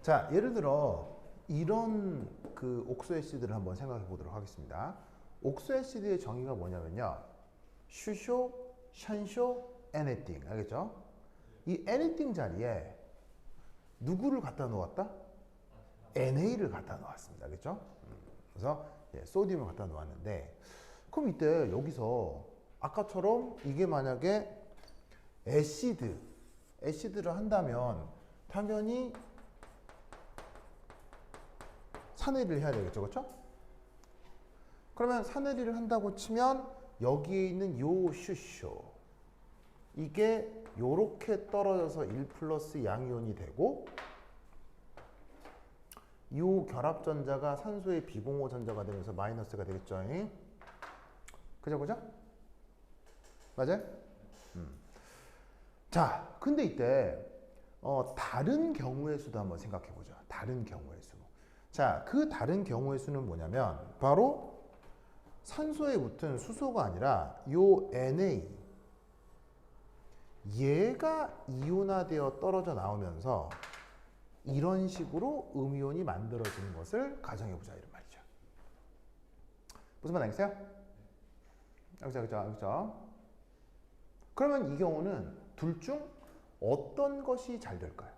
자, 예를 들어 이런 그 옥수 애시드를 한번 생각해 보도록 하겠습니다. 옥수 애시드의 정의가 뭐냐면요. 슈쇼, 샨쇼, anything. 알겠죠? 이 anything 자리에 누구를 갖다 놓았다? NA를 갖다 놓았습니다. 알겠죠? 그래서 소디움을 갖다 놓았는데 그럼 이때 여기서 아까처럼 이게 만약에 애시드를 한다면 당연히 산해리를 해야 되겠죠. 그렇죠? 그러면 산해리를 한다고 치면 여기에 있는 요 슈쇼 이게 요렇게 떨어져서 1 플러스 양이온이 되고 요 결합전자가 산소의 비공호 전자가 되면서 마이너스가 되겠죠. 그죠? 맞아요? 자, 근데 이때 다른 경우의 수도 한번 생각해 보죠. 다른 경우의 수. 자, 그 다른 경우의 수는 뭐냐면 바로 산소에 붙은 수소가 아니라 요 Na 얘가 이온화되어 떨어져 나오면서 이런 식으로 음이온이 만들어지는 것을 가정해 보자 이런 말이죠. 무슨 말 알겠어요? 알겠죠? 그러면 이 경우는 둘 중 어떤 것이 잘 될까요?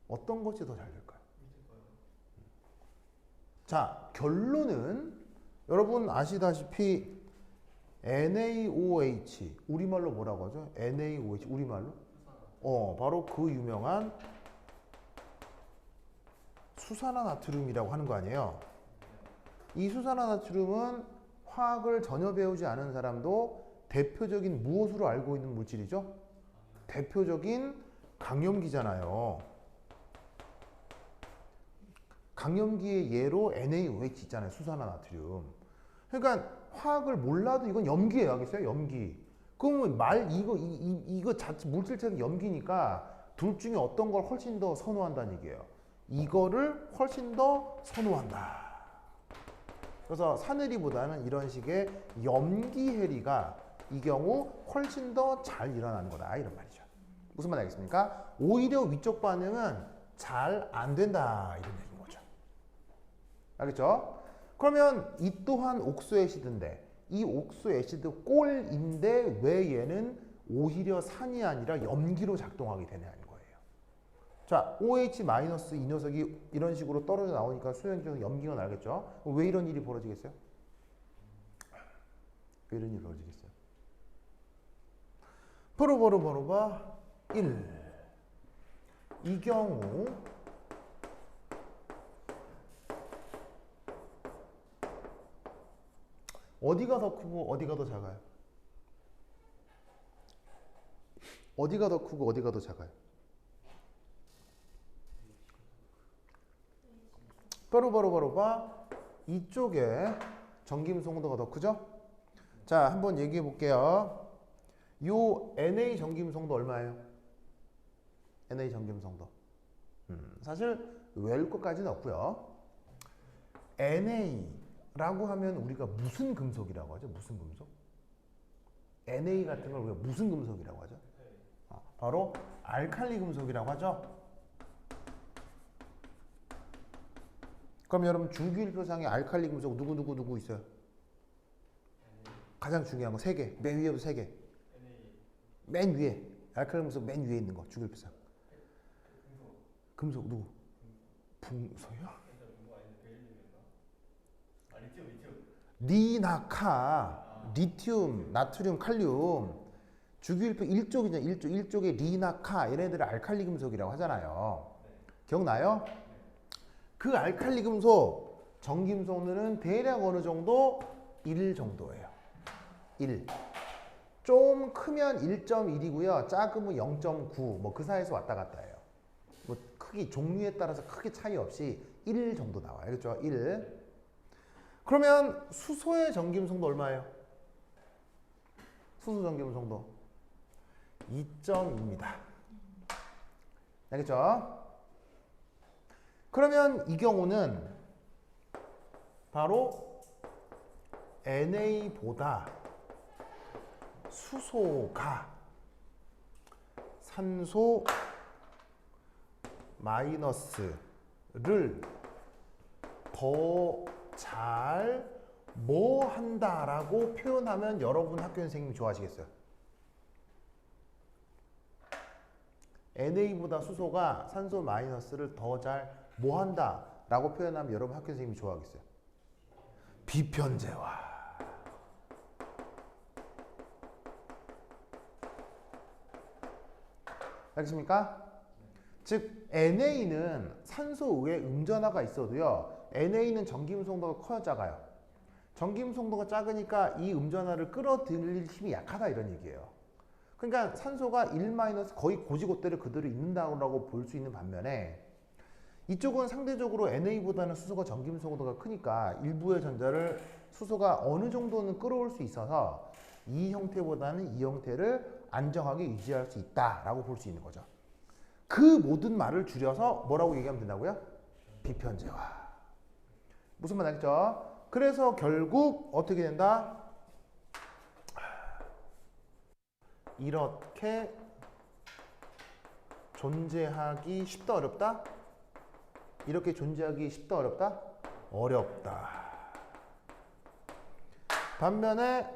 어떤 것이 더 잘 될까요? 자, 결론은 여러분 아시다시피 NaOH 우리말로 뭐라고 하죠? NaOH 우리말로? 바로 그 유명한 수산화나트륨이라고 하는 거 아니에요? 이 수산화나트륨은 화학을 전혀 배우지 않은 사람도 대표적인 무엇으로 알고 있는 물질이죠? 대표적인 강염기잖아요. 강염기의 예로 NaOH 있잖아요. 수산화나트륨. 그러니까 화학을 몰라도 이건 염기예요. 알겠어요? 염기. 그러면 이거 자체 물질체는 염기니까 둘 중에 어떤 걸 훨씬 더 선호한다는 얘기예요. 이거를 훨씬 더 선호한다. 그래서 산해리보다는 이런 식의 염기해리가 이 경우 훨씬 더 잘 일어나는 거다. 이런 말이죠. 무슨 말 알겠습니까? 오히려 위쪽 반응은 잘 안 된다. 이런 얘기인 거죠. 알겠죠? 그러면 이 또한 옥수 애시드인데 이 옥수 애시드 꼴인데 왜 얘는 오히려 산이 아니라 염기로 작동하게 되냐는 거예요. 자, OH- 이 녀석이 이런 식으로 떨어져 나오니까 수용기에서 염기가 나겠죠? 왜 이런 일이 벌어지겠어요? 왜 이런 일이 벌어지겠어요? 버로바 1. 이 경우 어디가 더 크고 어디가 더 작아요? 어디가 더 크고 어디가 더 작아요? 바로 이쪽에 전김송도가 더 크죠? 자, 한번 얘기해 볼게요. 요 Na 전김송도 얼마예요? Na 전김송도. 사실 외울 것까지는 없고요. Na라고 하면 우리가 무슨 금속이라고 하죠? 무슨 금속? Na 같은 걸 우리가 무슨 금속이라고 하죠? 바로 알칼리 금속이라고 하죠. 그럼 여러분 주기율표상에 알칼리 금속 누구 있어요? 가장 중요한 거 3개. 맨 위에부터 3개. 맨 위에. 알칼리 금속 맨 위에 있는 거 주기율표상. 금속 누구? 붕소요? 리나카, 리튬, 나트륨, 칼륨. 주기율표 1쪽이냐 1쪽에 리나카 얘네들을 알칼리 금속이라고 하잖아요. 기억나요? 그 알칼리 금속 전김송도는 대략 어느 정도? 1 정도예요. 1. 좀 크면 1.1이고요. 작으면 0.9. 뭐 그 사이에서 왔다 갔다 해요. 뭐 크기 종류에 따라서 크게 차이 없이 1 정도 나와요. 알겠죠? 1. 그러면 수소의 전김송도 얼마예요? 수소 전김송도 2.2입니다. 알겠죠? 그러면 이 경우는 바로 NA보다 수소가 산소 마이너스를 더 잘 뭐 한다라고 표현하면 여러분 학교 선생님이 좋아하시겠어요? NA보다 수소가 산소 마이너스를 더 잘 뭐 한다라고 표현하면 여러분 학교 선생님이 좋아하겠어요? 비편제화. 알겠습니까? 즉 NA는 산소 외에 음전화가 있어도요. NA는 전기음성도가 커요, 작아요? 전기음성도가 작으니까 이 음전화를 끌어들일 힘이 약하다 이런 얘기예요. 그러니까 산소가 1- 거의 고지고대를 그대로 있는다고 볼 수 있는 반면에 이쪽은 상대적으로 NA보다는 수소가 전기음성도가 크니까 일부의 전자를 수소가 어느 정도는 끌어올 수 있어서 이 형태보다는 이 형태를 안정하게 유지할 수 있다라고 볼 수 있는 거죠. 그 모든 말을 줄여서 뭐라고 얘기하면 된다고요? 비편제화. 무슨 말 알겠죠? 그래서 결국 어떻게 된다? 이렇게 존재하기 쉽다 어렵다? 이렇게 존재하기 쉽다 어렵다? 어렵다. 반면에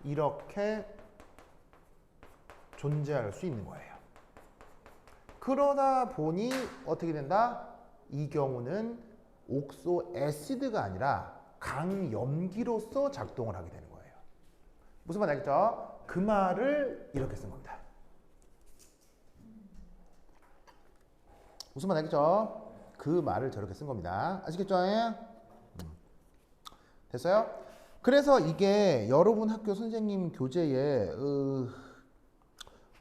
이렇게 존재할 수 있는 거예요. 그러다 보니 어떻게 된다? 이 경우는 옥소 애시드가 아니라 강염기로서 작동을 하게 되는 거예요. 무슨 말 알겠죠? 그 말을 이렇게 쓴 겁니다. 무슨 말 알겠죠? 그 말을 저렇게 쓴 겁니다. 아시겠죠? 됐어요? 그래서 이게 여러분 학교 선생님 교재에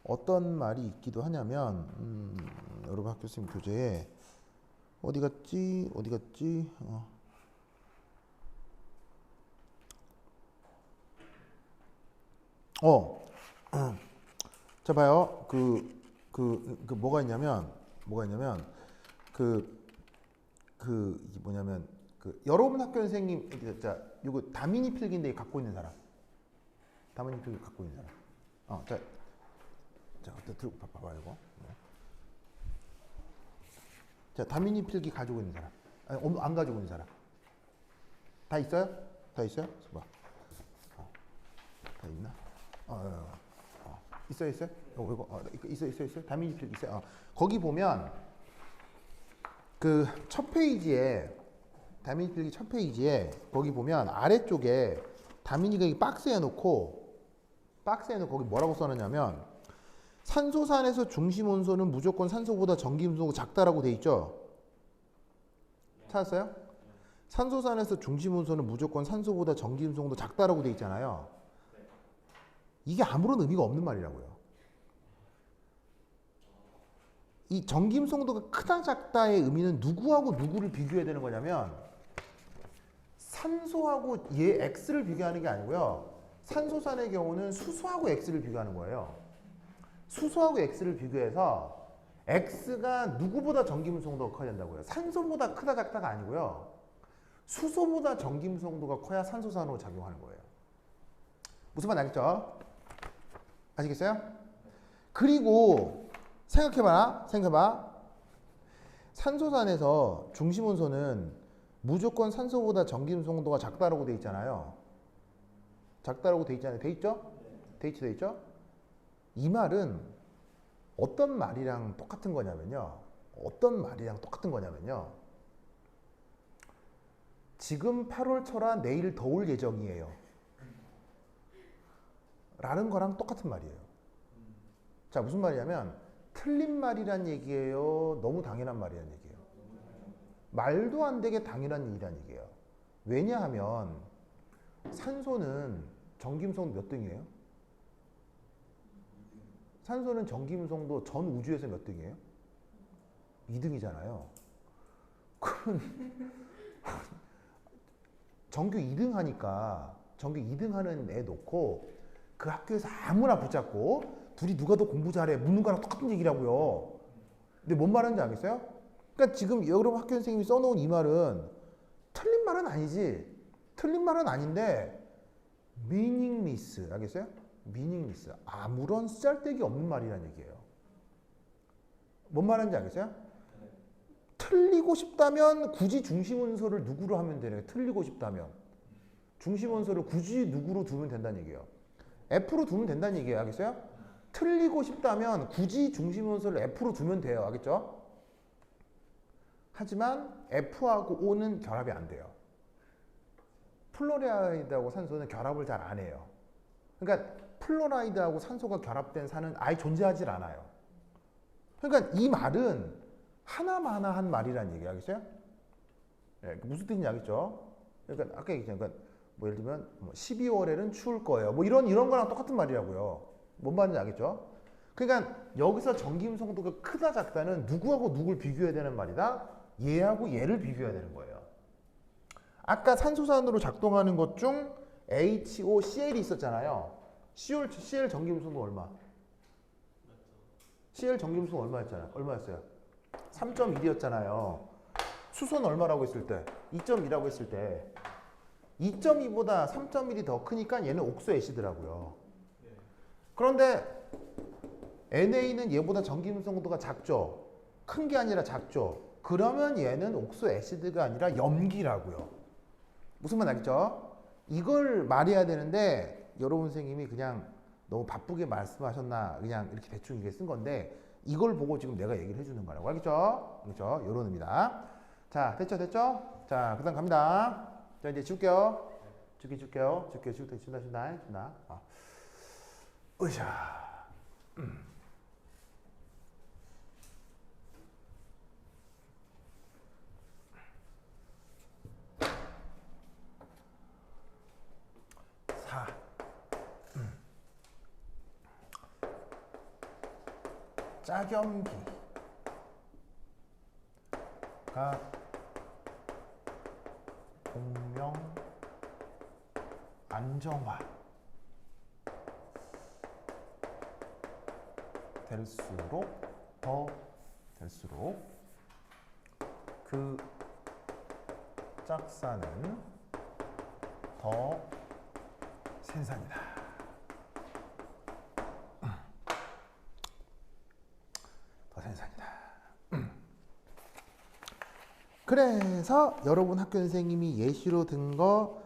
어떤 말이 있기도 하냐면 여러분 학교 선생님 교재에 어디 갔지? 자 봐요. 뭐가 있냐면 여러분 학교 선생님 자 요거 다민이 필기인데 갖고 있는 사람. 다민이 필기 갖고 있는 사람. 자, 들고 봐봐 이거. 자, 다민이 필기 가지고 있는 사람. 아니, 안 가지고 있는 사람. 다 있어요? 다 있어요? 봐. 다 있나? 있어요? 있어요? 다민이 필기 있어요. 거기 보면 그 첫 페이지에 다민이 필기 첫 페이지에 거기 보면 아래쪽에 다민이가 이 박스에 놓고 거기 뭐라고 써놨냐면 산소산에서 중심 온도는 무조건 산소보다 전기음성도가 작다라고 돼 있죠. 찾았어요? 산소산에서 중심 온도는 무조건 산소보다 전기음성도 작다라고 돼 있잖아요. 이게 아무런 의미가 없는 말이라고요. 이 전기음성도가 크다 작다의 의미는 누구하고 누구를 비교해야 되는 거냐면 산소하고 얘 X를 비교하는 게 아니고요. 산소산의 경우는 수소하고 X를 비교하는 거예요. 수소하고 X를 비교해서 X가 누구보다 전기음성도가 커야 된다고요. 산소보다 크다 작다가 아니고요. 수소보다 전기음성도가 커야 산소산으로 작용하는 거예요. 무슨 말 알겠죠? 아시겠어요? 그리고 생각해봐. 산소산에서 중심온소는 무조건 산소보다 전기음성도가 작다라고 돼 있잖아요. 작다라고 돼 있잖아요. 돼 있죠? 돼 있죠? 이 말은 어떤 말이랑 똑같은 거냐면요. 지금 8월 초라 내일 더울 예정이에요. 라는 거랑 똑같은 말이에요. 자, 무슨 말이냐면 틀린 말이란 얘기예요. 너무 당연한 말이란 얘기예요. 말도 안 되게 당연한 일이란 얘기예요. 왜냐하면 산소는 전기음성도 몇 등이에요? 산소는 전기음성도 전 우주에서 몇 등이에요? 2등이잖아요. 그럼 전교 2등 하니까 전교 2등 하는 애 놓고 그 학교에서 아무나 붙잡고 둘이 누가 더 공부 잘해 묻는 거랑 똑같은 얘기라고요. 근데 뭔 말하는지 알겠어요? 그러니까 지금 여러분 학교 선생님이 써놓은 이 말은 틀린 말은 아니지. 틀린 말은 아닌데 meaningless 알겠어요? meaningless 아무런 쓰잘데기 없는 말이라는 얘기예요. 뭔 말인지 알겠어요? 틀리고 싶다면 굳이 중심 원소를 누구로 하면 되는 거예요? 틀리고 싶다면 중심 원소를 굳이 누구로 두면 된다는 얘기예요. F로 두면 된다는 얘기예요. 알겠어요? 틀리고 싶다면 굳이 중심 원소를 F로 두면 돼요. 알겠죠? 하지만 F하고 O는 결합이 안 돼요. 플로라이드하고 산소는 결합을 잘 안 해요. 그러니까 플로라이드하고 산소가 결합된 산은 아예 존재하지 않아요. 그러니까 이 말은 하나마나 한 말이라는 얘기 알겠어요? 네, 무슨 뜻인지 알겠죠? 그러니까 아까 얘기했잖아요. 그러니까 뭐 예를 들면 12월에는 추울 거예요. 뭐 이런 거랑 똑같은 말이라고요. 뭔 말인지 알겠죠? 그러니까 여기서 전기음성도가 크다 작다는 누구하고 누굴 비교해야 되는 말이다. 얘하고 얘를 비교해야 되는 거예요. 아까 산소산으로 작동하는 것 중 HOCl이 있었잖아요. CL 전기음성도 얼마? CL 전기음성 얼마였잖아요? 얼마였어요? 3.1이었잖아요. 수소는 얼마라고 했을 때? 2.2라고 했을 때 2.2보다 3.1이 더 크니까 얘는 옥소 애시드라고요. 그런데 NA는 얘보다 전기음성도가 작죠. 큰 게 아니라 작죠. 그러면 얘는 옥소 애시드가 아니라 염기라고요. 무슨 말 알겠죠? 이걸 말해야 되는데 여러분 선생님이 그냥 너무 바쁘게 말씀하셨나 그냥 이렇게 대충 이게 쓴 건데 이걸 보고 지금 내가 얘기를 해주는 거라고. 알겠죠? 그렇죠? 요런 의미다. 자, 됐죠? 자, 그 다음 갑니다. 자, 이제 지울게요. 지울게요. 지운다. 으쌰. 짝염기가 공명 안정화 될수록 그 짝사는 더 생산이다. 그래서 여러분 학교 선생님이 예시로 든 거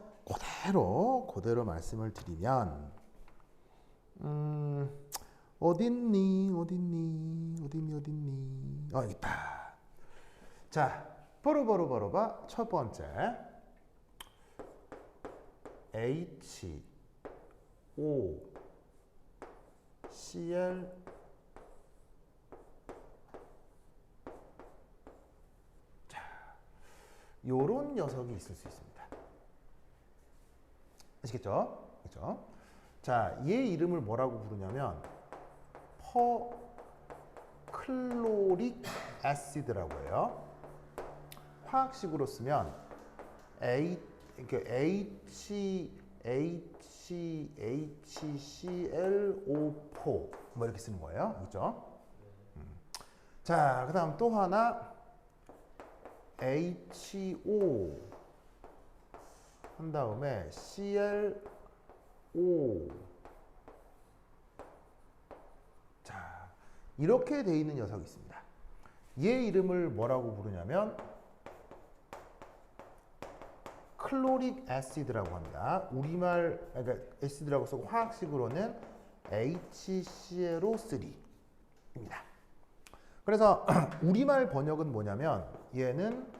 그대로 말씀을 드리면 어딨니? 여기 있다. 자, 바로 봐. 첫 번째 HOCl 요런 녀석이 있을 수 있습니다. 아시겠죠? 그렇죠? 자, 얘 이름을 뭐라고 부르냐면 퍼클로릭 애시드라고 해요. 화학식으로 쓰면 HCl O4 뭐 이렇게 쓰는 거예요. 그렇죠? 자, 그다음 또 하나 HO 한 다음에 ClO. 자, 이렇게 돼 있는 녀석이 있습니다. 얘 이름을 뭐라고 부르냐면 클로릭 애시드라고 합니다. 우리말 그러니까 애시드라고 쓰고 화학식으로는 HClO3입니다. 그래서 우리말 번역은 뭐냐면 얘는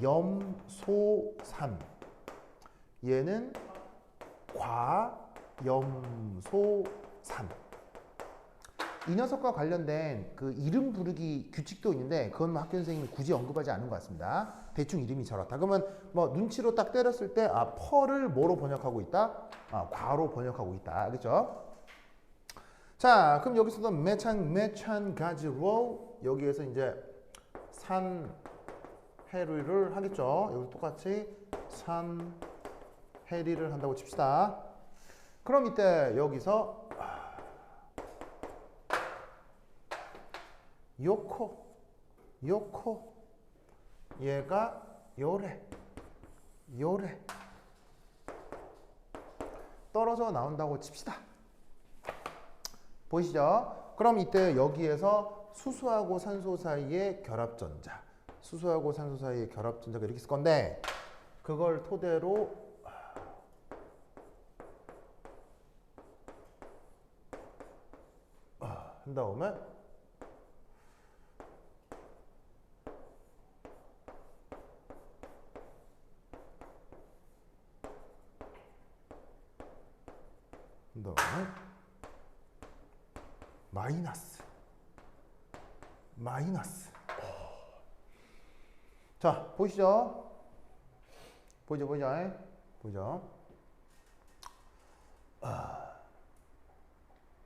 염소산, 얘는 과염소산. 이 녀석과 관련된 그 이름 부르기 규칙도 있는데 그건 학교 선생님이 굳이 언급하지 않은 것 같습니다. 대충 이름이 저렇다. 그러면 뭐 눈치로 딱 때렸을 때 펄을 뭐로 번역하고 있다? 과로 번역하고 있다. 알겠죠? 자, 그럼 여기서도 마찬가지로 여기에서 이제 산해리를 하겠죠. 여기 똑같이 산해리를 한다고 칩시다. 그럼 이때 여기서 요코 얘가 요래 떨어져 나온다고 칩시다. 보이시죠? 그럼 이때 여기에서 수소하고 산소 사이의 결합전자. 수소하고 산소 사이의 결합전자가 이렇게 있을 건데 그걸 토대로 한 다음에 마이너스. 자, 보시죠. 보이죠?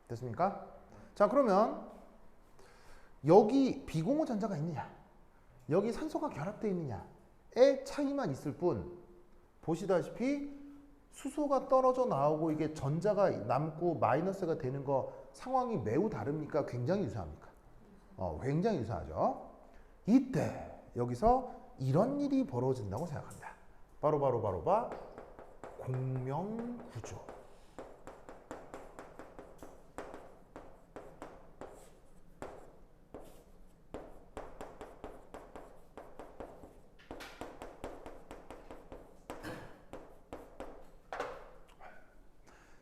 됐습니까? 자, 그러면 여기 비공유 전자가 있느냐, 여기 산소가 결합되어 있느냐의 차이만 있을 뿐, 보시다시피 수소가 떨어져 나오고 이게 전자가 남고 마이너스가 되는 거 상황이 매우 다릅니까? 굉장히 유사합니까? 굉장히 유사하죠. 이때 여기서 이런 일이 벌어진다고 생각합니다. 바로 공명구조.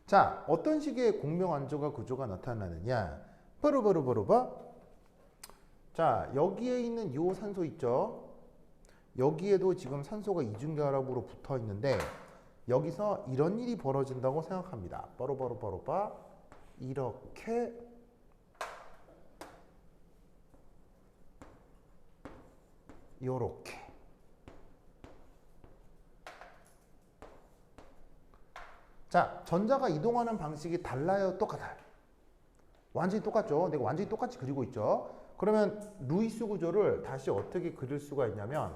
자, 어떤 식의 공명안정화 구조가 나타나느냐? 바로. 자, 여기에 있는 요 산소 있죠? 여기에도 지금 산소가 이중결합으로 붙어 있는데 여기서 이런 일이 벌어진다고 생각합니다. 바로 이렇게 요렇게. 자, 전자가 이동하는 방식이 달라요? 똑같아요? 완전히 똑같죠? 내가 완전히 똑같이 그리고 있죠? 그러면 루이스 구조를 다시 어떻게 그릴 수가 있냐면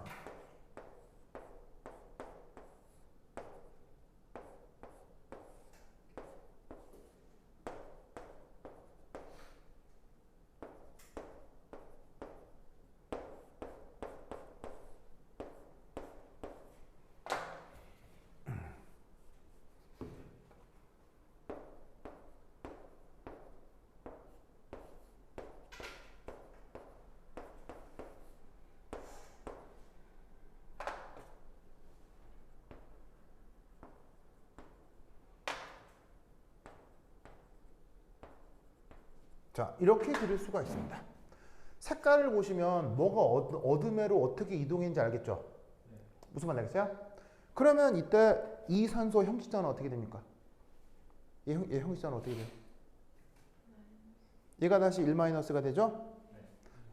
자, 이렇게 그릴 수가 있습니다. 색깔을 보시면 뭐가 어둠으로 어떻게 이동했는지 알겠죠? 무슨 말 알겠어요? 그러면 이때 이 산소 형식자는 어떻게 됩니까? 얘 형식자는 어떻게 돼요? 얘가 다시 1-가 되죠?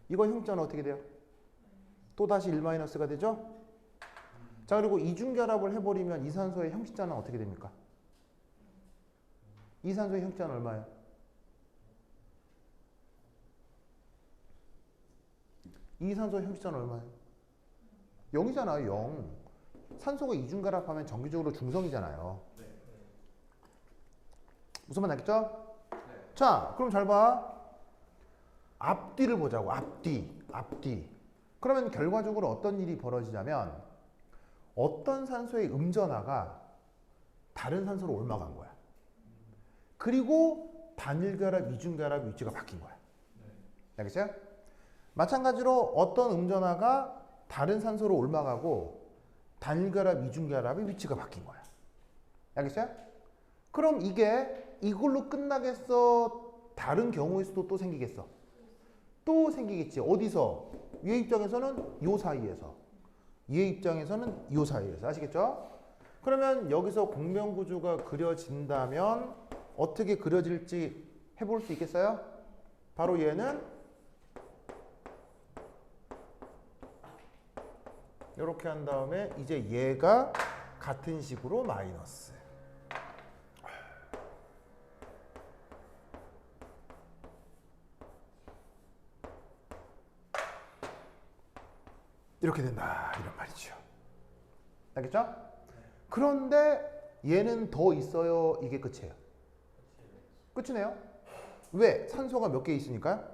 이거 형식자는 어떻게 돼요? 또 다시 1-가 되죠? 자, 그리고 이중결합을 해버리면 이 산소의 형식자는 어떻게 됩니까? 이 산소의 형식자는 얼마예요? 이 산소의 형식자는 얼마예요? 0이잖아요. 0. 산소가 이중결합하면 정기적으로 중성이잖아요. 무슨 말 알겠죠? 자, 그럼 잘 봐. 앞뒤를 보자고. 앞뒤. 그러면 결과적으로 어떤 일이 벌어지냐면 어떤 산소의 음전하가 다른 산소로 옮아간 거야. 그리고 단일결합, 이중결합 위치가 바뀐 거야. 알겠어요? 마찬가지로 어떤 음전하가 다른 산소로 옮아가고 단일결합, 이중결합의 위치가 바뀐 거야. 알겠어요? 그럼 이게 이걸로 끝나겠어? 다른 경우일 수도 또 생기겠어? 또 생기겠지. 어디서? 얘 입장에서는 요 사이에서. 얘 입장에서는 요 사이에서. 아시겠죠? 그러면 여기서 공명구조가 그려진다면 어떻게 그려질지 해볼 수 있겠어요? 바로 얘는 이렇게 한 다음에 이제 얘가 같은 식으로 마이너스. 이렇게 된다. 이런 말이죠. 알겠죠? 그런데 얘는 더 있어요? 이게 끝이에요? 끝이네요. 왜? 산소가 몇 개 있으니까요?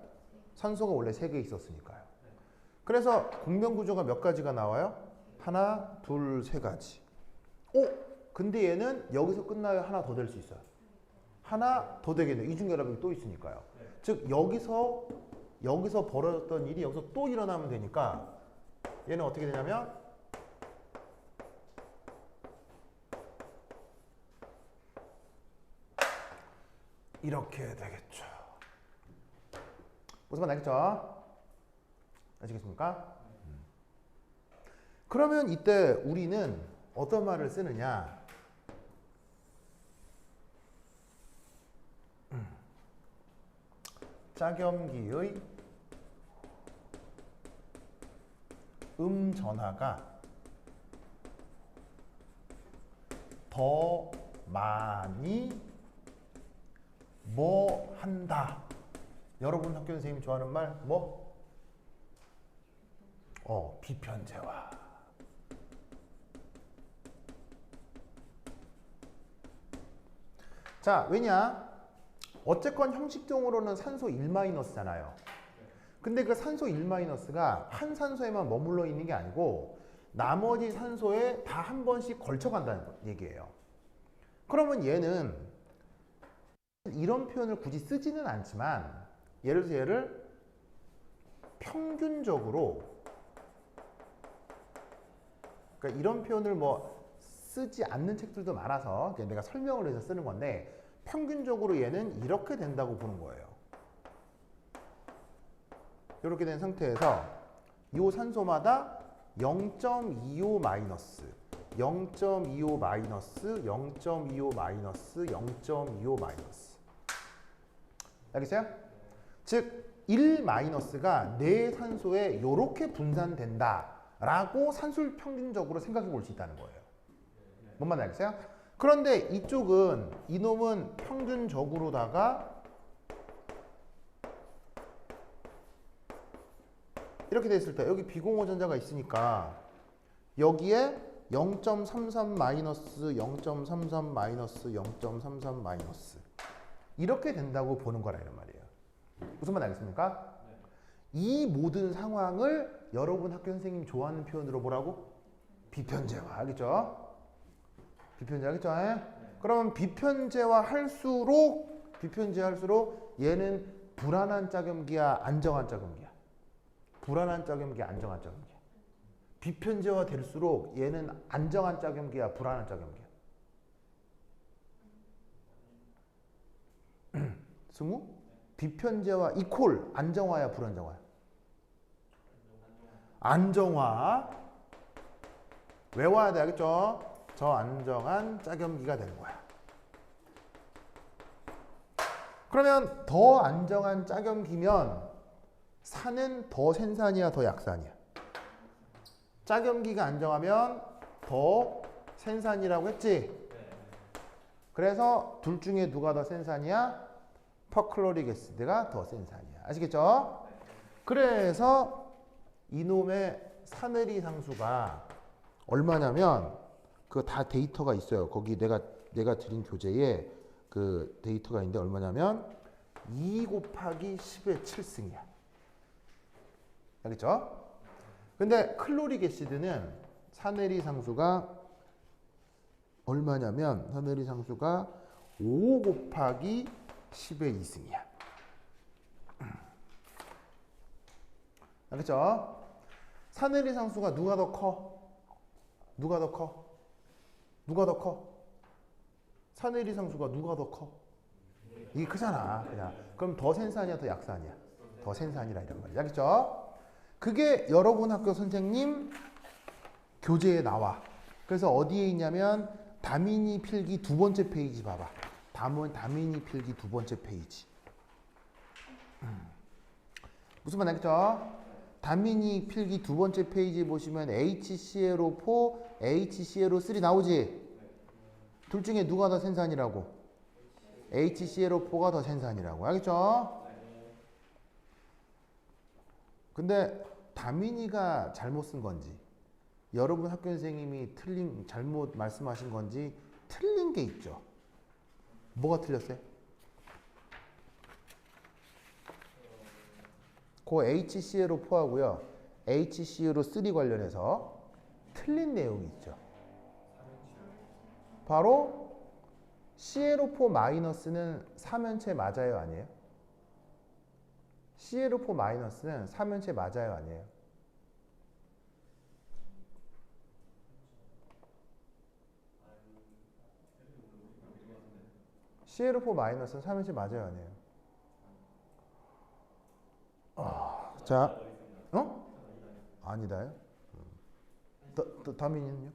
산소가 원래 3개 있었으니까요. 그래서 공명구조가 몇 가지가 나와요? 하나, 둘, 세 가지. 근데 얘는 여기서 끝나요? 하나 더 될 수 있어요? 하나 더 되겠네요. 이중결합이 또 있으니까요. 즉 여기서 여기서 벌어졌던 일이 여기서 또 일어나면 되니까 얘는 어떻게 되냐면 이렇게 되겠죠. 무슨 말 알겠죠? 아시겠습니까? 그러면 이때 우리는 어떤 말을 쓰느냐? 짝염기의 전하가 더 많이 뭐 한다. 여러분 학교 선생님이 좋아하는 말 뭐? 비편제화. 자, 왜냐? 어쨌건 형식적으로는 산소 1-잖아요. 근데 그 산소 1-가 한 산소에만 머물러 있는 게 아니고 나머지 산소에 다 한 번씩 걸쳐간다는 얘기예요. 그러면 얘는 이런 표현을 굳이 쓰지는 않지만 예를 들어서 얘를 평균적으로, 그러니까 이런 표현을 뭐 쓰지 않는 책들도 많아서 내가 설명을 해서 쓰는 건데 평균적으로 얘는 이렇게 된다고 보는 거예요. 이렇게 된 상태에서 이 산소마다 0.25 마이너스, 0.25 마이너스, 0.25 마이너스, 0.25 마이너스. 알겠어요? 즉 1 마이너스가 내 산소에 이렇게 분산된다라고 산술 평균적으로 생각해 볼 수 있다는 거예요. 뭔 말인지 알겠어요? 그런데 이쪽은 이놈은 평균적으로다가 이렇게 돼 있을 때 여기 비공허전자가 있으니까 여기에 0.33 마이너스, 0.33 마이너스, 0.33 마이너스 이렇게 된다고 보는 거라 이런 말이에요. 무슨 말 알겠습니까? 이 모든 상황을 여러분 학교 선생님 좋아하는 표현으로 뭐라고? 비편제화. 알겠죠? 비편제화 하겠죠? 그러면 비편제화 할수록 얘는 불안한 짝염기야, 안정한 짝염기야? 불안한 짝염기야, 안정한 짝염기야? 비편제화 될수록 얘는 안정한 짝염기야, 불안한 짝염기야? 승우? 비편제화 이콜 안정화야, 불안정화야? 안정화. 외워야 돼, 알겠죠? 저 안정한 짝염기가 되는 거야. 그러면 더 안정한 짝염기면 산은 더 센산이야, 더 약산이야? 짝염기가 안정하면 더 센산이라고 했지? 그래서 둘 중에 누가 더 센산이야? 퍼클로릭 애시드가 더 센산이야. 아시겠죠? 그래서 이놈의 사내리 상수가 얼마냐면 그 다 데이터가 있어요. 거기 내가 드린 교재에 그 데이터가 있는데 얼마냐면 2 곱하기 10의 7승이야. 알겠죠? 근데 클로릭 애시드는 사내리 상수가 얼마냐면 사내리 상수가 5 곱하기 10의 2승이야. 알겠죠? 사내리 상수가 누가 더 커? 누가 더 커? 누가 더 커? 사내리 상수가 누가 더 커? 이게 크잖아. 그냥. 그럼 더 센산이야, 더 약산이야? 더 센산이라 이런 말이야. 알겠죠? 그게 여러분 학교 선생님 교재에 나와. 그래서 어디에 있냐면 다민이 필기 2번째 페이지 봐봐. 다민이 필기 2번째 페이지. 무슨 말 알겠죠? 다민이 필기 2번째 페이지 보시면 HClO4, HClO3 나오지? 둘 중에 누가 더 센산이라고? HClO4가 더 센산이라고. 알겠죠? 근데 다민이가 잘못 쓴 건지 여러분 학교 선생님이 잘못 말씀하신 건지 틀린 게 있죠. 뭐가 틀렸어요? 그 HClO4하고요. HClO3 관련해서 틀린 내용이 있죠. 바로 ClO4-는 사면체 맞아요, 아니에요? CL4 마이너스는 3연체 맞아요, 아니에요? CL4 마이너스는 3연체 맞아요, 아니에요? 자, 아니다요? 다민이는요?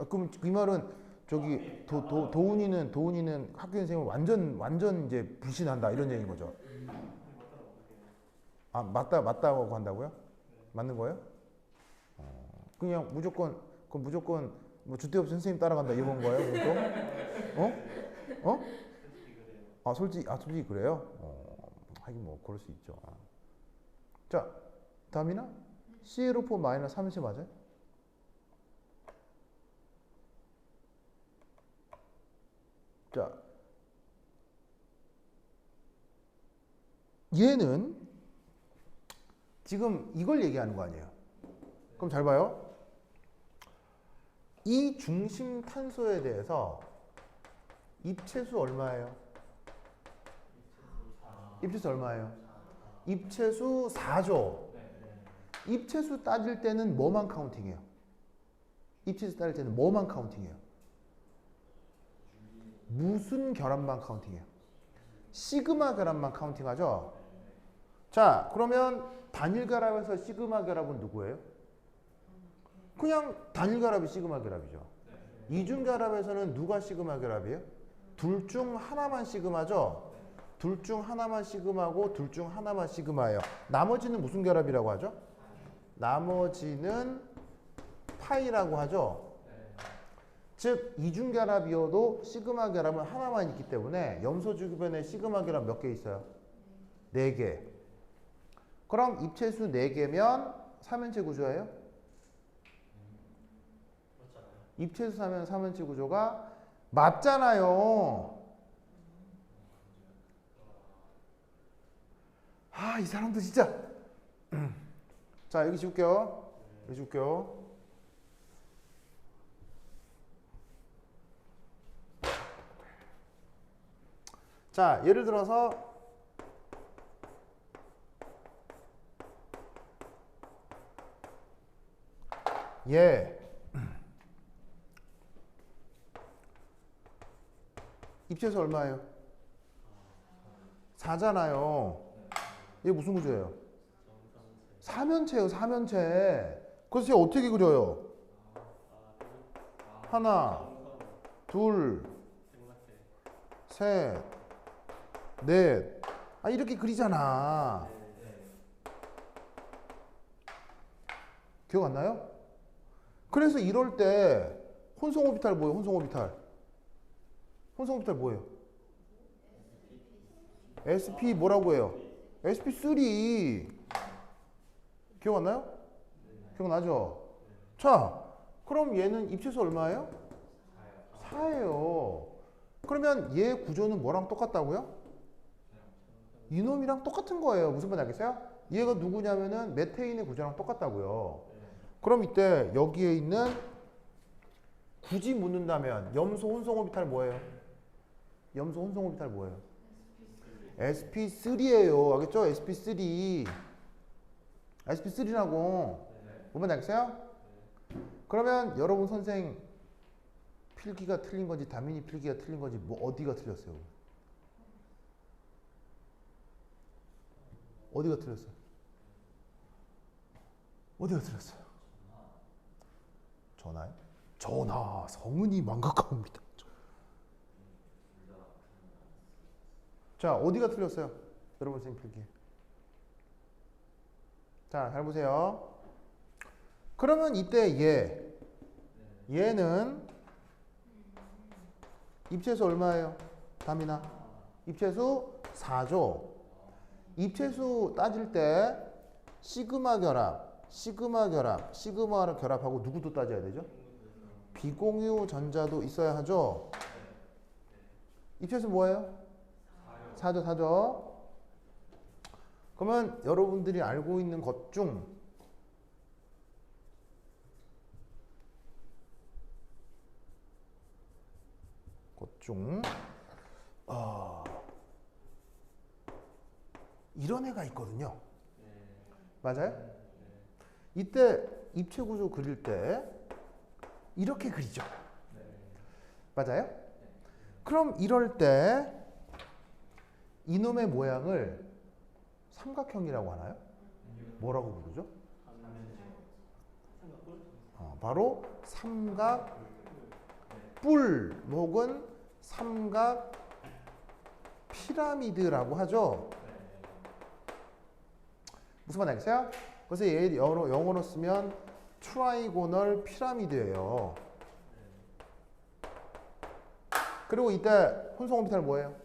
그럼 이 말은 저기 도훈이는 학교 선생님을 완전 이제 불신한다 이런 얘기인 거죠. 아 맞다고 한다고요? 맞는 거예요? 그냥 무조건 뭐 주대 없이 선생님 따라간다 이런 거예요? 그것도? 어? 솔직히 그래요? 하긴 뭐 그럴 수 있죠. 자, 다민아, CL4 마이너스 3시 맞아요? 자, 얘는 지금 이걸 얘기하는 거 아니에요? 그럼 잘 봐요. 이 중심 탄소에 대해서 입체수 얼마예요? 입체수 얼마예요? 입체수 4죠. 입체수 따질 때는 뭐만 카운팅해요? 입체수 따질 때는 뭐만 카운팅해요? 무슨 결합만 카운팅해요? 시그마 결합만 카운팅하죠? 자, 그러면 단일 결합에서 시그마 결합은 누구예요? 그냥 단일 결합이 시그마 결합이죠. 이중 결합에서는 누가 시그마 결합이에요? 둘 중 하나만 시그마죠? 둘 중 하나만 시그마고 둘 중 하나만 시그마예요. 나머지는 무슨 결합이라고 하죠? 나머지는 파이라고 하죠. 즉 이중 결합이어도 시그마 결합은 하나만 있기 때문에 염소 주변에 시그마 결합 몇 개 있어요? 4개. 그럼 입체수 4개면 3연체 구조예요? 입체수 3면 3연체 구조가 맞잖아요. 이 사람들 진짜. 자, 여기 지울게요. 여기 지울게요. 자, 예를 들어서 입체수 얼마예요? 4잖아요. 얘 무슨 구조예요? 3연체예요, 3연체. 그래서 얘 어떻게 그려요? 하나, 둘, 셋, 넷. 이렇게 그리잖아. 기억 안 나요? 그래서 이럴 때 혼성 오비탈 뭐예요? 혼성 오비탈. 혼성 오비탈 뭐예요? SP 뭐라고 해요? SP3. 기억 안 나요? 기억나죠? 자, 그럼 얘는 입체수 얼마예요? 4예요. 그러면 얘 구조는 뭐랑 똑같다고요? 이놈이랑 똑같은 거예요. 무슨 말인지 알겠어요? 얘가 누구냐면은 메테인의 구조랑 똑같다고요. 그럼 이때 여기에 있는 굳이 묻는다면 염소 혼성 오비탈 뭐예요? 염소 혼성 오비탈 뭐예요? SP3예요. 알겠죠? SP3. SP3라고. 뭔 말인지 알겠어요? 그러면 여러분 선생 필기가 틀린 건지 다민이 필기가 틀린 건지 뭐 어디가 틀렸어요? 어디가 틀렸어요? 어디가 틀렸어요? 전화요? 전화 성은이 망각합니다. 자, 어디가 틀렸어요? 여러분 선생님 필기. 자, 잘 보세요. 그러면 이때 얘는 입체수 얼마예요? 다민아. 입체수 4죠. 입체수 따질 때 시그마 결합하고 누구도 따져야 되죠? 비공유 전자도 있어야 하죠. 입체수 뭐예요? 4죠. 그러면 여러분들이 알고 있는 것 중 이런 애가 있거든요. 맞아요? 이때 입체 구조 그릴 때 이렇게 그리죠. 맞아요? 그럼 이럴 때 이놈의 모양을 삼각형이라고 하나요? 뭐라고 부르죠? 바로 삼각뿔 혹은 삼각 피라미드라고 하죠. 무슨 말 알겠어요? 그래서 얘 영어로 쓰면 트라이고널 피라미드예요. 그리고 이때 혼성 오비탈 뭐예요?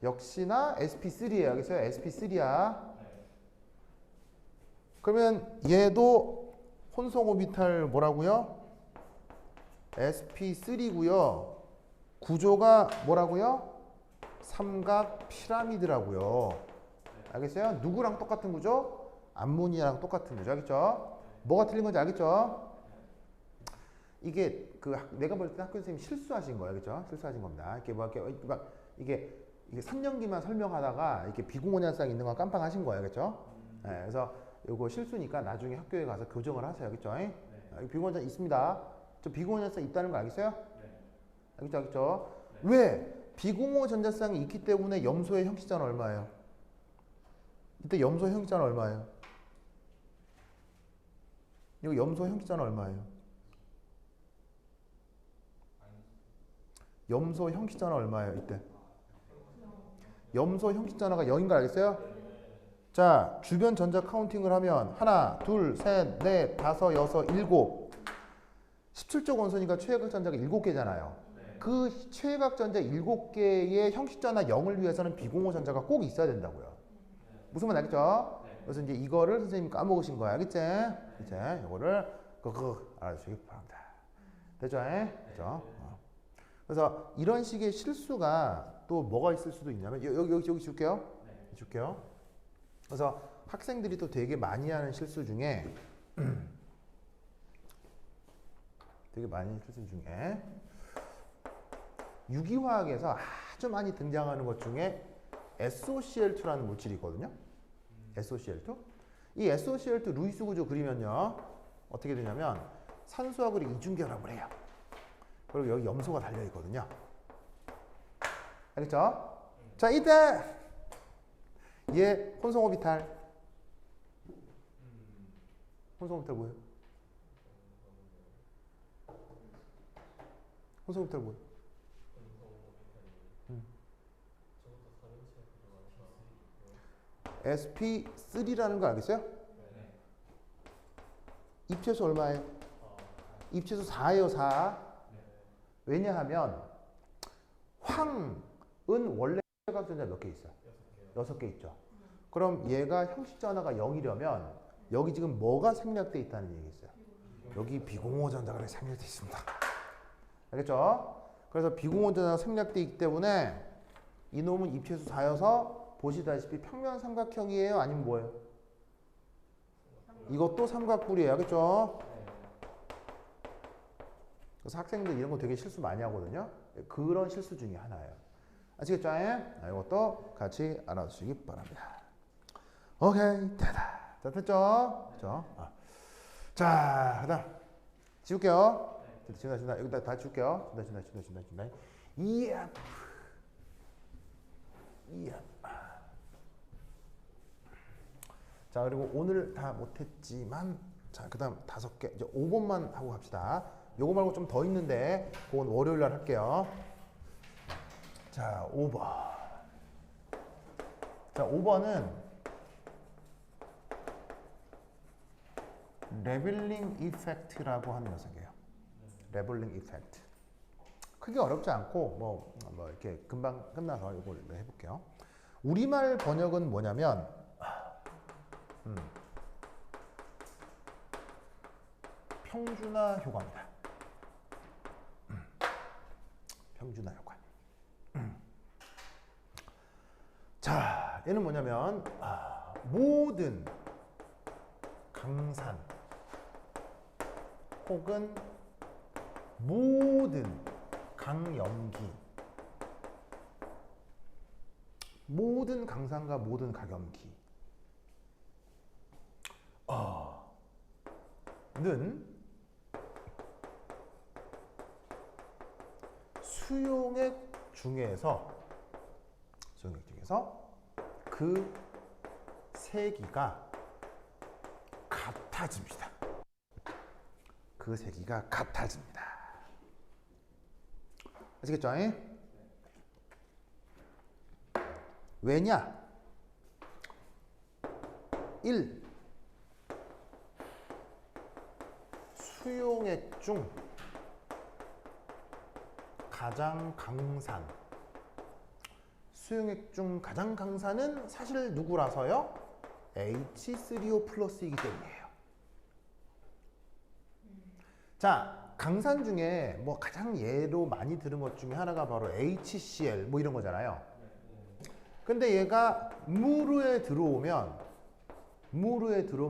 역시나 sp3예요. 알겠어요? sp3야. 그러면 얘도 혼성 오비탈 뭐라고요? sp3고요. 구조가 뭐라고요? 삼각 피라미드라고요. 알겠어요? 누구랑 똑같은 구조? 암모니아랑 똑같은 구조. 알겠죠? 뭐가 틀린 건지 알겠죠? 이게 내가 볼 때 학교 선생님이 실수하신 거예요. 알겠죠? 실수하신 겁니다. 이게 3년기만 설명하다가 이렇게 비공원 현상 있는 건 깜빡하신 거예요. 알겠죠? 네, 그래서 이거 실수니까 나중에 학교에 가서 교정을 하세요. 알겠죠? 비공원 현상 있습니다. 저 비공원 현상 있다는 거 알겠어요? 알겠죠? 알겠죠? 왜? 비공호 전자쌍이 있기 때문에 염소의 형식자는 얼마예요? 이때 염소 형식자는 얼마예요? 이거 염소 형식자는 얼마예요? 염소 형식자는 얼마예요? 이때 염소 형식자가 0인 거 알겠어요? 자, 주변 전자 카운팅을 하면 하나, 둘, 셋, 넷, 다섯, 여섯, 일곱 17쪽 원소니까 최외각 전자가 7개잖아요. 그 최외각 전자 7개의 형식자나 0을 위해서는 비공호 전자가 꼭 있어야 된다고요. 무슨 말 알겠죠? 그래서 이제 이거를 선생님이 까먹으신 거야. 알겠지? 이제 이거를 알아주시기 바랍니다. 됐죠? 됐죠? 그래서 이런 식의 실수가 또 뭐가 있을 수도 있냐면 여기 줄게요. 줄게요. 그래서 학생들이 또 되게 많이 하는 실수 중에 유기화학에서 아주 많이 등장하는 것 중에 SOCl2라는 물질이 있거든요. SOCl2. 이 SOCl2 루이스 구조 그리면요. 어떻게 되냐면 산소하고 이중결합을 해요. 그리고 여기 염소가 달려 있거든요. 알겠죠? 자, 이때 얘 혼성 오비탈. 혼성 오비탈 뭐예요? 혼성 오비탈 뭐예요? sp3라는 거 알겠어요? 입체수 얼마예요? 입체수 4예요, 4. 왜냐하면 황은 원래 최외각 전자 몇 개 있어요? 6개 있죠. 그럼 얘가 형식자 하나가 0이려면 여기 지금 뭐가 생략되어 있다는 얘기겠어요? 여기 비공호 전자가 생략되어 있습니다. 알겠죠? 그래서 비공호 전자가 생략되어 있기 때문에 이놈은 입체수 4여서 보시다시피 평면 삼각형이에요? 아니면 뭐예요? 이것도 삼각뿔이에요. 알겠죠? 그래서 학생들 이런 거 되게 실수 많이 하거든요. 그런 실수 중에 하나예요. 아시겠죠? 이것도 같이 알아주시기 바랍니다. 오케이, 됐다. 자, 됐죠? 됐죠? 자, 그 다음 지울게요. 지운다. 여기다 다 지울게요. 지운다. 이야. 자, 그리고 오늘 다 못했지만, 자, 그 다음 5개, 이제 5번만 하고 갑시다. 요거 말고 좀 더 있는데, 그건 월요일 날 할게요. 자, 5번. 자, 5번은 레벨링 이펙트라고 하는 녀석이에요. 레벨링 이펙트. 크게 어렵지 않고, 뭐 이렇게 금방 끝나서 이걸 해볼게요. 우리말 번역은 뭐냐면, 평준화 효과입니다. 평준화 효과. 자, 얘는 뭐냐면 모든 강산 혹은 모든 강염기 모든 강산과 모든 각염기 는 수용액 중에서 그 세기가 같아집니다. 그 세기가 같아집니다. 아시겠죠? 왜냐? 1. 수용액 중 가장 강산. 수용액 중 가장 강산은 사실 누구라서요? H3O 플러스이기 때문이에요. 자, 강산 중에 뭐 가장 예로 많이 들은 것 중에 하나가 바로 HCl 뭐 이런 거잖아요. 근데 얘가 무르에 들어오면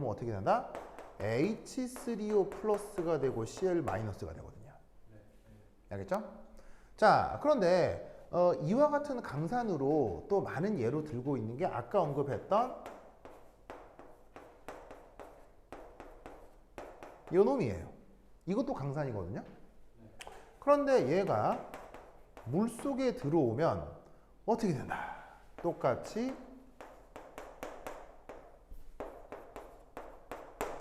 어떻게 된다? H3O 플러스가 되고 Cl 마이너스가 되거든요. 알겠죠? 자, 그런데 이와 같은 강산으로 또 많은 예로 들고 있는 게 아까 언급했던 요 놈이에요. 이것도 강산이거든요. 그런데 얘가 물속에 들어오면 어떻게 된다? 똑같이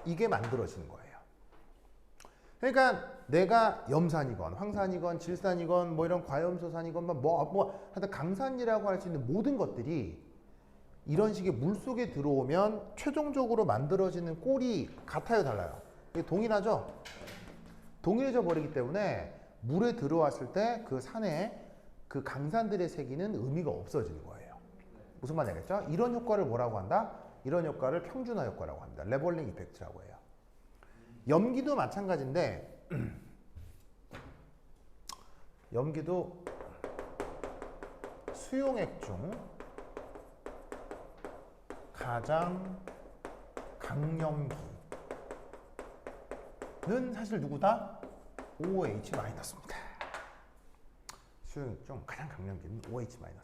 이게 만들어지는 거예요. 그러니까 내가 염산이건 황산이건 질산이건 뭐 이런 과염소산이건 하여튼 강산이라고 할 수 있는 모든 것들이 이런 식의 물속에 들어오면 최종적으로 만들어지는 꼴이 같아요, 달라요? 이게 동일하죠? 동일해져 버리기 때문에 물에 들어왔을 때 그 산에 그 강산들의 세기는 의미가 없어지는 거예요. 무슨 말인지 알겠죠? 이런 효과를 뭐라고 한다? 이런 효과를 평준화 효과라고 합니다. 레벌링 이펙트라고 해요. 염기도 마찬가지인데 염기도 수용액 중 가장 강염기는 사실 누구다? OH-입니다. 수용액 중 가장 강염기는 OH-입니다.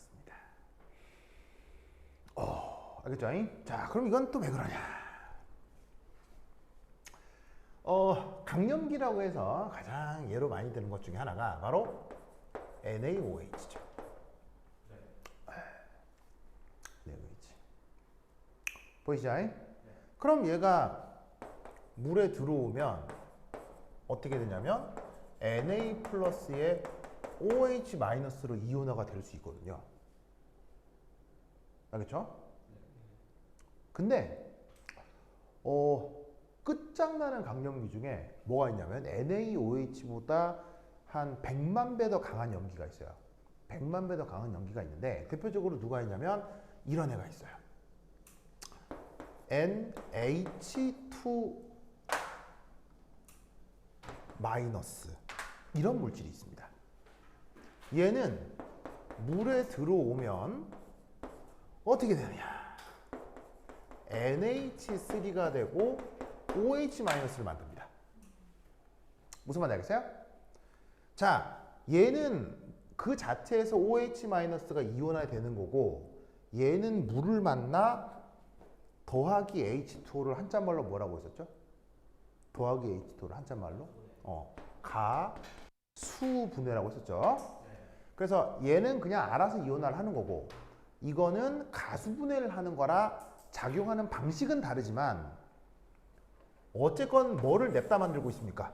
알겠죠? 자, 그럼 이건 또 왜 그러냐? 강염기라고 해서 가장 예로 많이 드는 것 중에 하나가 바로 NaOH죠. NaOH. 보이시죠? 그럼 얘가 물에 들어오면 어떻게 되냐면 Na 플러스에 OH 마이너스로 이온화가 될 수 있거든요. 알겠죠? 근데 끝장나는 강염기 중에 뭐가 있냐면 NaOH보다 한 100만 배 더 강한 염기가 있어요. 100만 배 더 강한 염기가 있는데 대표적으로 누가 있냐면 이런 애가 있어요. NH2- 이런 물질이 있습니다. 얘는 물에 들어오면 어떻게 되느냐? NH3가 되고 OH-를 만듭니다. 무슨 말인지 알겠어요? 자, 얘는 그 자체에서 OH-가 이온화 되는 거고 얘는 물을 만나 더하기 H2O를 한자말로 뭐라고 했었죠? 더하기 H2O를 한자말로 가수분해라고 했었죠. 그래서 얘는 그냥 알아서 이온화를 하는 거고 이거는 가수분해를 하는 거라 작용하는 방식은 다르지만 어쨌건 뭐를 냅다 만들고 있습니까?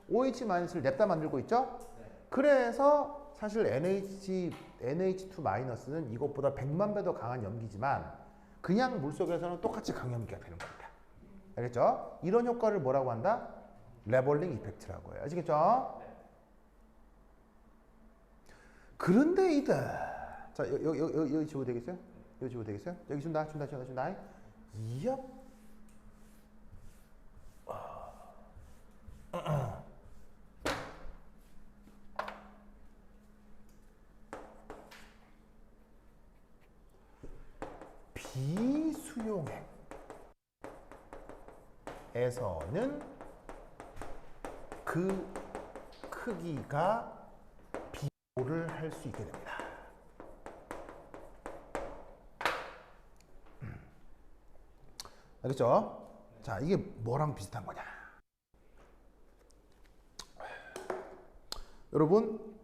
OH-를 냅다 만들고 있죠? 그래서 사실 NH2-는 이것보다 100만 배 더 강한 염기지만 그냥 물속에서는 똑같이 강염기가 되는 겁니다. 알겠죠? 이런 효과를 뭐라고 한다? 레벌링 이펙트라고 해요. 아시겠죠? 그런데 이들 자, 여기 지워도 되겠어요? 여기 지워도 되겠어요? 여기 준다. 이야. 비수용액에서는 그 크기가 비교를 할 수 있게 됩니다. 알겠죠? 자, 이게 뭐랑 비슷한 거냐? 여러분,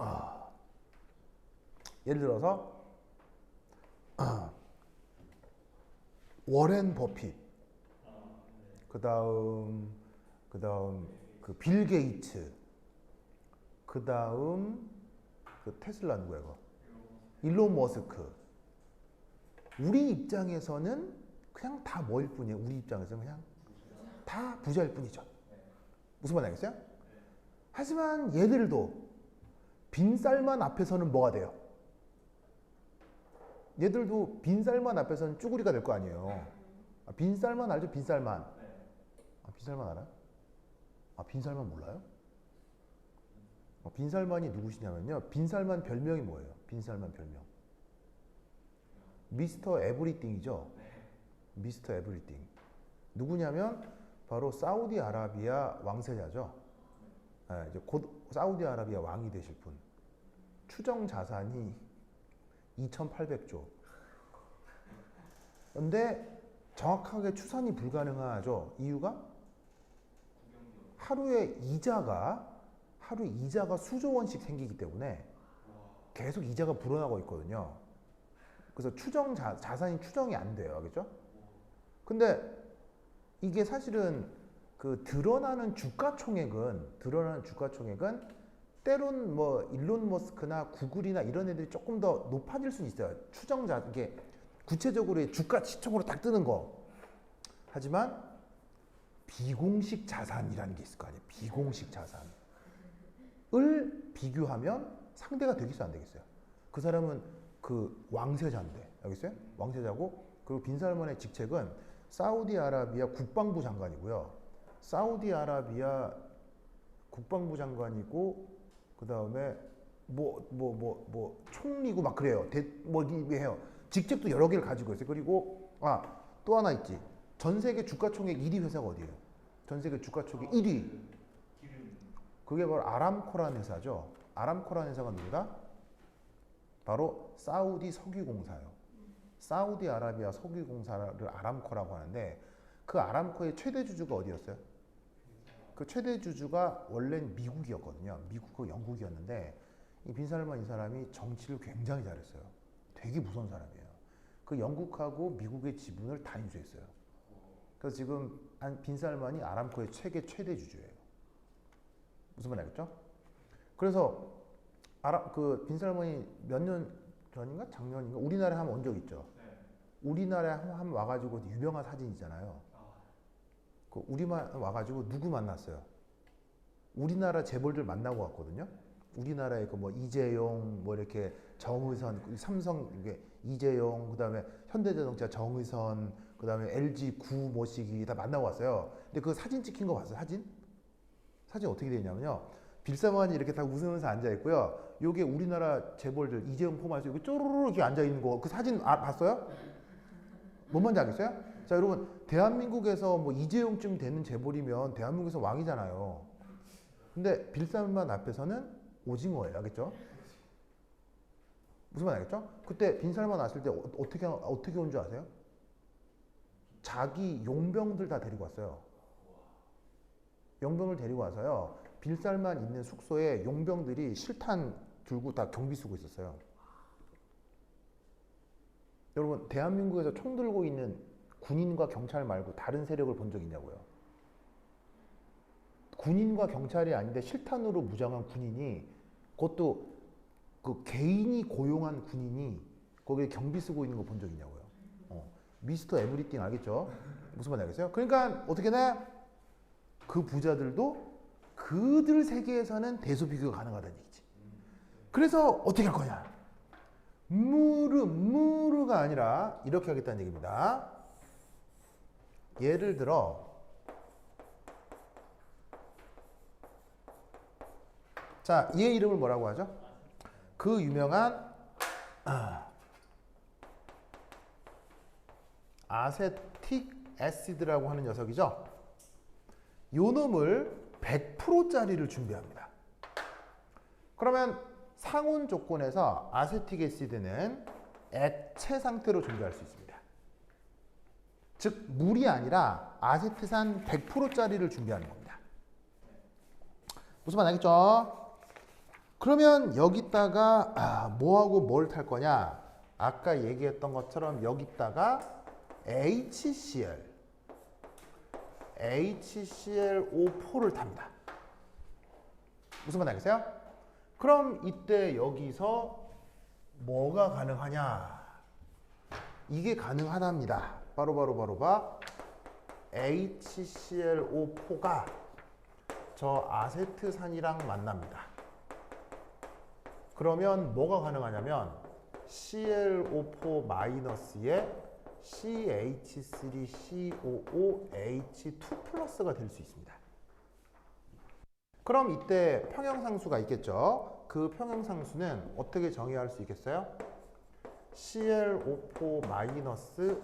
예를 들어서 워렌 버핏, 그다음 그 빌 게이츠, 그다음 그 테슬라 누구야 이거? 일론 머스크. 우리 입장에서는 그냥 다 뭐일 뿐이에요. 우리 입장에서는 그냥 다 부자일 뿐이죠. 무슨 말 알겠어요? 하지만 얘들도 빈쌀만 앞에서는 뭐가 돼요? 얘들도 빈쌀만 앞에서는 쭈구리가 될 거 아니에요. 빈쌀만 알죠? 빈쌀만. 빈쌀만 알아요? 빈쌀만 몰라요? 빈살만이 누구시냐면요. 빈살만 별명이 뭐예요? 빈살만 별명. 미스터 에브리띵이죠. 미스터 에브리띵. 누구냐면 바로 사우디아라비아 왕세자죠. 네, 이제 곧 사우디아라비아 왕이 되실 분. 추정 자산이 2,800조. 근데 정확하게 추산이 불가능하죠. 이유가 하루에 이자가 수조 원씩 생기기 때문에 계속 이자가 불어나고 있거든요. 그래서 자산이 추정이 안 돼요. 알겠죠? 근데 이게 사실은 그 드러나는 주가 총액은 때론 뭐 일론 머스크나 구글이나 이런 애들이 조금 더 높아질 수는 있어요. 이게 구체적으로 주가 시총으로 딱 뜨는 거. 하지만 비공식 자산이라는 게 있을 거 아니에요. 비공식 자산을 비교하면 상대가 되겠어요, 안 되겠어요? 그 사람은 그 왕세자인데, 알겠어요? 왕세자고, 그리고 빈살만의 직책은 사우디아라비아 국방부 장관이고요. 사우디아라비아 국방부 장관이고, 그 다음에 총리고 막 그래요. 해요. 직책도 여러 개를 가지고 있어요. 그리고 또 하나 있지. 전 세계 주가 총액 1위 회사가 어디예요? 전 세계 주가 총액 1위. 그게 바로 아람코라는 회사죠. 아람코라는 회사가 누구다? 바로 사우디 석유공사요. 사우디아라비아 석유공사를 아람코라고 하는데 그 아람코의 최대 주주가 어디였어요? 그 최대 주주가 원래는 미국이었거든요. 미국과 영국이었는데 이 빈살만 이 사람이 정치를 굉장히 잘했어요. 되게 무서운 사람이에요. 그 영국하고 미국의 지분을 다 인수했어요. 그래서 지금 빈살만이 아람코의 최대 주주예요. 무슨 말 알겠죠? 그래서 그 빈살만이 몇 년 전인가 작년인가 우리나라에 한번 온 적 있죠. 우리나라에 한번 와가지고 유명한 사진 있잖아요. 그 우리만 와가지고 누구 만났어요? 우리나라 재벌들 만나고 왔거든요. 우리나라에 그 뭐 이재용, 뭐 이렇게 정의선, 삼성 이게 이재용, 그다음에 현대자동차 정의선, 그다음에 LG 구 모시기 다 만나고 왔어요. 근데 그 사진 찍힌 거 봤어요? 사진 어떻게 되냐면요. 빌사만이 이렇게 다 웃으면서 앉아 있고요. 요게 우리나라 재벌들 이재용 포함해서 이렇게 쪼르르 이렇게 앉아 있는 거 그 사진 봤어요? 뭔 말인지 알겠어요? 자, 여러분 대한민국에서 뭐 이재용쯤 되는 재벌이면 대한민국에서 왕이잖아요. 근데 빌사만 앞에서는 오징어예요. 알겠죠? 무슨 말 알겠죠? 그때 빈살만 왔을 때 어떻게 온 줄 아세요? 자기 용병들 다 데리고 왔어요. 용병을 데리고 와서요. 빌살만 있는 숙소에 용병들이 실탄 들고 다 경비 쓰고 있었어요. 여러분 대한민국에서 총 들고 있는 군인과 경찰 말고 다른 세력을 본 적 있냐고요? 군인과 경찰이 아닌데 실탄으로 무장한 군인이 그것도 그 개인이 고용한 군인이 거기에 경비 쓰고 있는 거 본 적 있냐고요? 미스터 에브리띵 알겠죠? 무슨 말인지 알겠어요? 그러니까 어떻게 돼? 그 부자들도 그들 세계에서는 대소비교가 가능하다는 얘기지. 그래서 어떻게 할 거냐? 무르가 아니라 이렇게 하겠다는 얘기입니다. 예를 들어 자, 얘 이름을 뭐라고 하죠? 그 유명한 아세틱 애시드라고 하는 녀석이죠. 요 놈을 100%짜리를 준비합니다. 그러면 상온 조건에서 아세틱 애시드는 액체 상태로 존재할 수 있습니다. 즉 물이 아니라 아세트산 100%짜리를 준비하는 겁니다. 무슨 말 알겠죠? 그러면 여기다가 뭐하고 뭘 탈 거냐? 아까 얘기했던 것처럼 여기다가 HCl-O4를 탑니다. 무슨 말 알겠어요? 그럼 이때 여기서 뭐가 가능하냐? 이게 가능하답니다. 바로 HClO4가 저 아세트산이랑 만납니다. 그러면 뭐가 가능하냐면 ClO4-에 CH3COOH2 플러스가 될 수 있습니다. 그럼 이때 평형상수가 있겠죠. 그 평형상수는 어떻게 정의할 수 있겠어요? ClO4-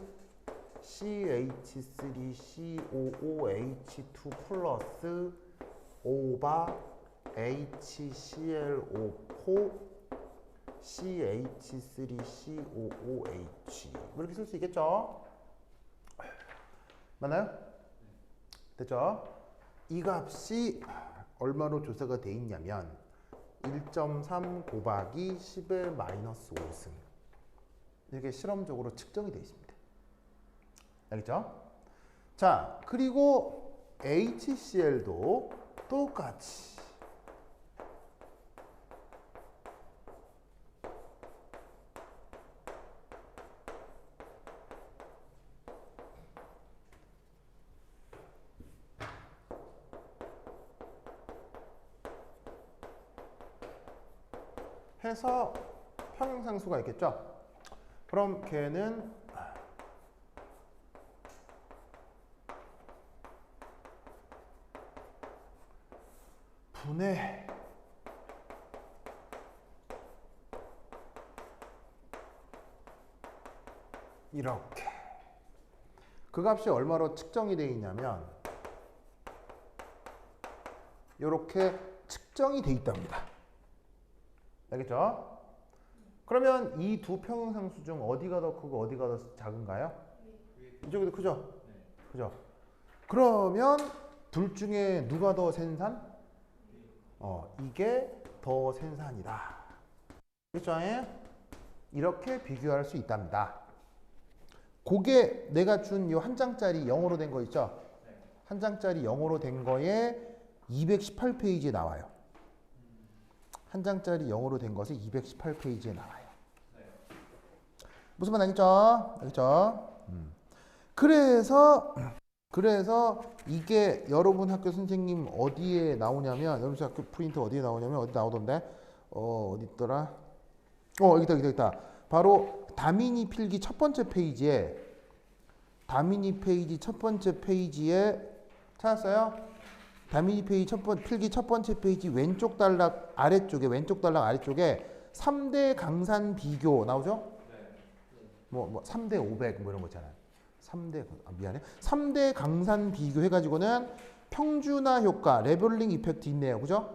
CH3COOH2 플러스 오바 HClO4 CH3COOH 이렇게 쓸 수 있겠죠? 맞나요? 됐죠? 이 값이 얼마로 조사가 돼 있냐면 1.3 곱하기 10의 마이너스 5승 이렇게 실험적으로 측정이 되어 있습니다. 알겠죠? 자, 그리고 HCl도 똑같이 해서 평형상수가 있겠죠? 그럼 걔는 분의 이렇게 그 값이 얼마로 측정이 되어 있냐면 이렇게 측정이 되어 있답니다. 알겠죠? 그러면 이 두 평형상수 중 어디가 더 크고 어디가 더 작은가요? 이쪽이 더 크죠? 그죠? 그러면 둘 중에 누가 더 센 산? 이게 더 센 산이다. 그렇죠? 이렇게 비교할 수 있답니다. 그게 내가 준 이 한 장짜리 영어로 된 거 있죠? 한 장짜리 영어로 된 거에 218페이지에 나와요. 한 장짜리 영어로 된 것이 218페이지에 나와요. 무슨 말 알겠죠? 알겠죠? 그래서 이게 여러분 학교 선생님 어디에 나오냐면 여러분 학교 프린트 어디에 나오냐면 어디 나오던데? 어디 있더라? 여기 있다. 바로 다민이 필기 첫 번째 페이지에 다민이 페이지 첫 번째 페이지에 찾았어요? 다민이 페이지 필기 첫 번째 페이지 왼쪽 단락 아래쪽에 3대 강산 비교 나오죠? 뭐 3대 500 뭐 이런 거 있잖아요. 3대 강산 비교 해가지고는 평준화 효과, 레벨링 이펙트 있네요. 그죠?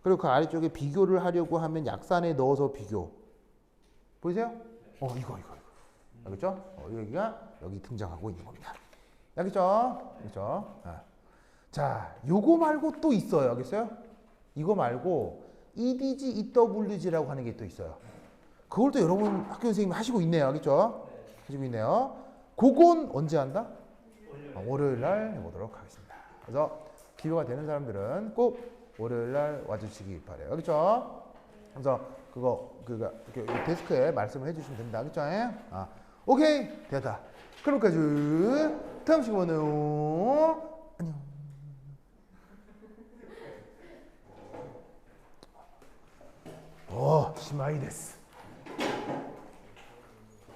그리고 그 아래쪽에 비교를 하려고 하면 약산에 넣어서 비교. 보이세요? 이거. 알겠죠? 여기가 여기 등장하고 있는 겁니다. 알겠죠? 알겠죠? 자, 요거 말고 또 있어요. 알겠어요? 이거 말고 EDG, EWG라고 하는 게 또 있어요. 그걸 또 여러분 학교 선생님이 하시고 있네요. 알겠죠? 하시고 있네요. 그건 언제 한다? 월요일 날 해보도록 하겠습니다. 그래서 기회가 되는 사람들은 꼭 월요일 날 와주시기 바래요. 알겠죠? 그래서 그거 데스크에 말씀을 해주시면 됩니다. 알겠죠? 오케이, 됐다. 그럼까지 다음 시간에 만나요. 안녕. 시마이 데스.